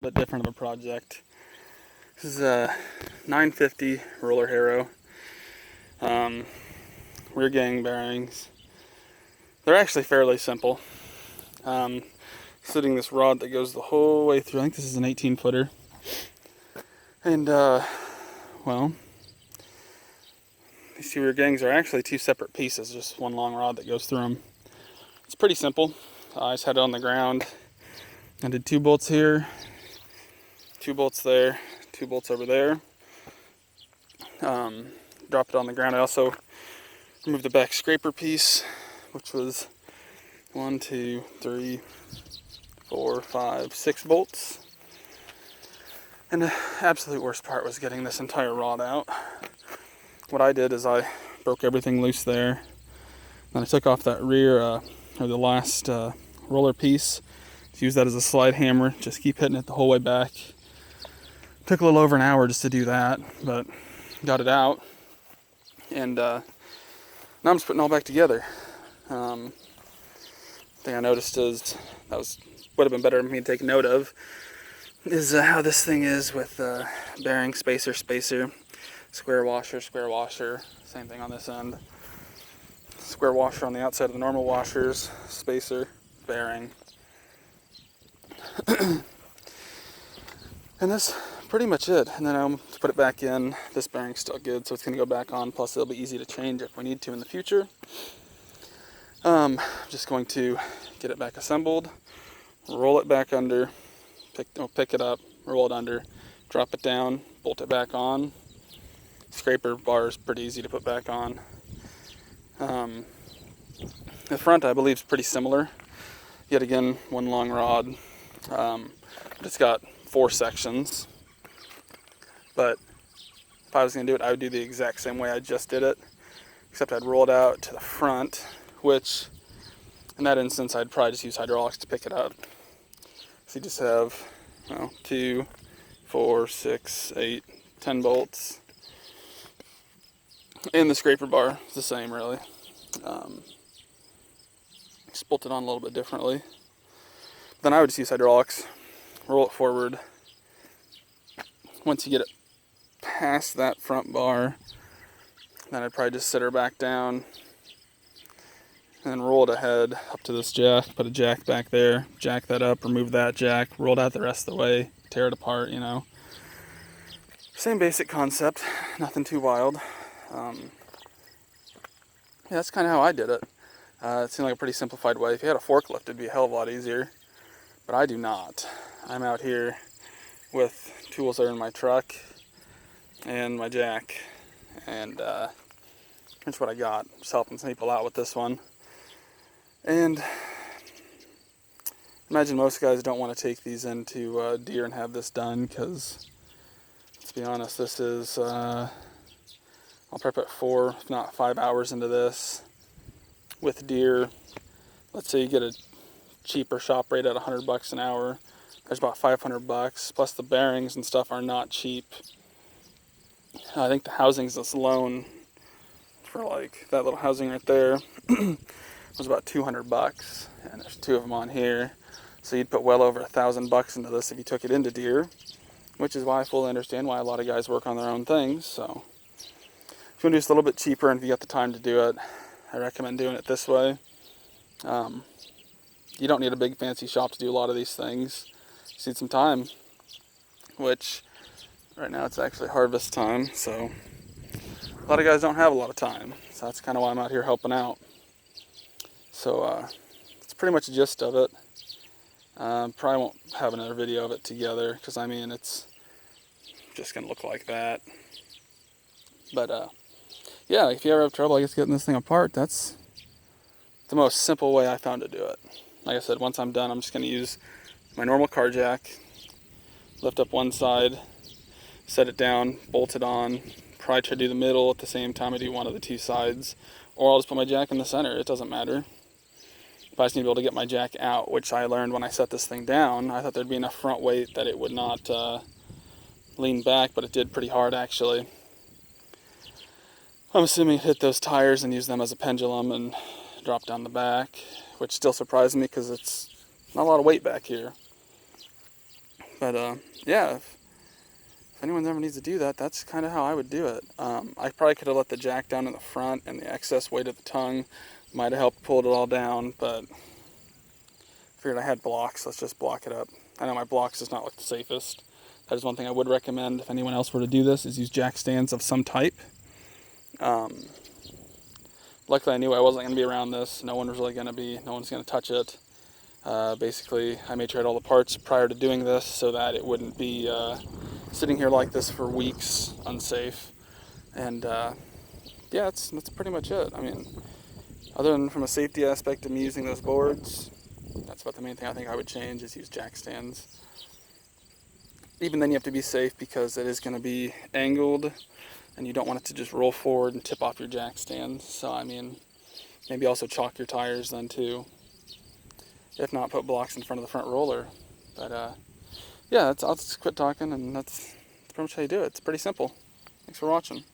bit different of a project. This is a 950 roller harrow. Rear gang bearings. They're actually fairly simple. Including this rod that goes the whole way through. I think this is an 18-footer. And, well, these two rear gangs are actually two separate pieces, just one long rod that goes through them. It's pretty simple. I just had it on the ground. I did 2 bolts here, 2 bolts there, 2 bolts over there. Drop it on the ground. I also removed the back scraper piece, which was 1, 2, 3, 4, 5, 6 bolts. And the absolute worst part was getting this entire rod out. What I did is I broke everything loose there. Then I took off that rear, or the last roller piece. Use that as a slide hammer. Just keep hitting it the whole way back. Took a little over an hour just to do that, but got it out. And now I'm just putting it all back together. Thing I noticed is would have been better for me to take note of is how this thing is with bearing, spacer, square washer, same thing on this end. Square washer on the outside of the normal washers, spacer, bearing. And that's pretty much it. And then I'll put it back in. This bearing's still good, so it's going to go back on. Plus, it'll be easy to change if we need to in the future. I'm just going to get it back assembled, roll it back under, pick it up, roll it under, drop it down, bolt it back on. Scraper bar is pretty easy to put back on. The front, I believe, is pretty similar. Yet again, one long rod. It's got 4 sections. But if I was going to do it, I would do the exact same way I just did it, except I'd roll it out to the front, which in that instance I'd probably just use hydraulics to pick it up. So you just have 2, 4, 6, 8, 10 bolts. And the scraper bar is the same, really. Just bolt it on a little bit differently. Then I would just use hydraulics, roll it forward. Once you get it past that front bar, then I'd probably just sit her back down and then roll it ahead up to this jack, put a jack back there, jack that up, remove that jack, roll it out the rest of the way, tear it apart, Same basic concept, nothing too wild. Yeah, that's kind of how I did it. It seemed like a pretty simplified way. If you had a forklift, it'd be a hell of a lot easier. But I do not. I'm out here with tools that are in my truck and my jack. And that's what I got. Just helping some people out with this one. And imagine most guys don't want to take these into deer and have this done, because let's be honest, this is... I'll probably put 4, if not 5 hours into this. With deer, let's say you get a cheaper shop rate at $100 an hour. There's about $500, plus the bearings and stuff are not cheap. I think the housings alone for like that little housing right there was about $200, and there's 2 of them on here. So you'd put well over $1,000 into this if you took it into deer, which is why I fully understand why a lot of guys work on their own things. So if you want to do this a little bit cheaper and if you got the time to do it, I recommend doing it this way. You don't need a big fancy shop to do a lot of these things. You just need some time, which right now it's actually harvest time, so a lot of guys don't have a lot of time. So that's kind of why I'm out here helping out. So it's pretty much the gist of it. Probably won't have another video of it together, because it's just going to look like that. But yeah, if you ever have trouble, getting this thing apart, that's the most simple way I found to do it. Like I said, once I'm done, I'm just going to use my normal car jack, lift up one side, set it down, bolt it on, probably try to do the middle at the same time I do one of the 2 sides, or I'll just put my jack in the center. It doesn't matter. But I just need to be able to get my jack out, which I learned when I set this thing down. I thought there'd be enough front weight that it would not lean back, but it did pretty hard, actually. I'm assuming it hit those tires and used them as a pendulum and dropped down the back, which still surprised me because it's not a lot of weight back here. But yeah, if anyone ever needs to do that, that's kind of how I would do it. I probably could have let the jack down in the front, and the excess weight of the tongue might have helped pull it all down, but figured I had blocks, let's just block it up. I know my blocks does not look the safest. That is one thing I would recommend if anyone else were to do this, is use jack stands of some type. Luckily I knew I wasn't going to be around this. No one's going to touch it. Basically, I made sure I had all the parts prior to doing this so that it wouldn't be sitting here like this for weeks, unsafe. And yeah, that's pretty much it. I mean, other than from a safety aspect of me using those boards, that's about the main thing I think I would change, is use jack stands. Even then you have to be safe because it is going to be angled and you don't want it to just roll forward and tip off your jack stand. So I mean, maybe also chalk your tires then too. If not, put blocks in front of the front roller. But yeah, I'll just quit talking, and that's pretty much how you do it. It's pretty simple. Thanks for watching.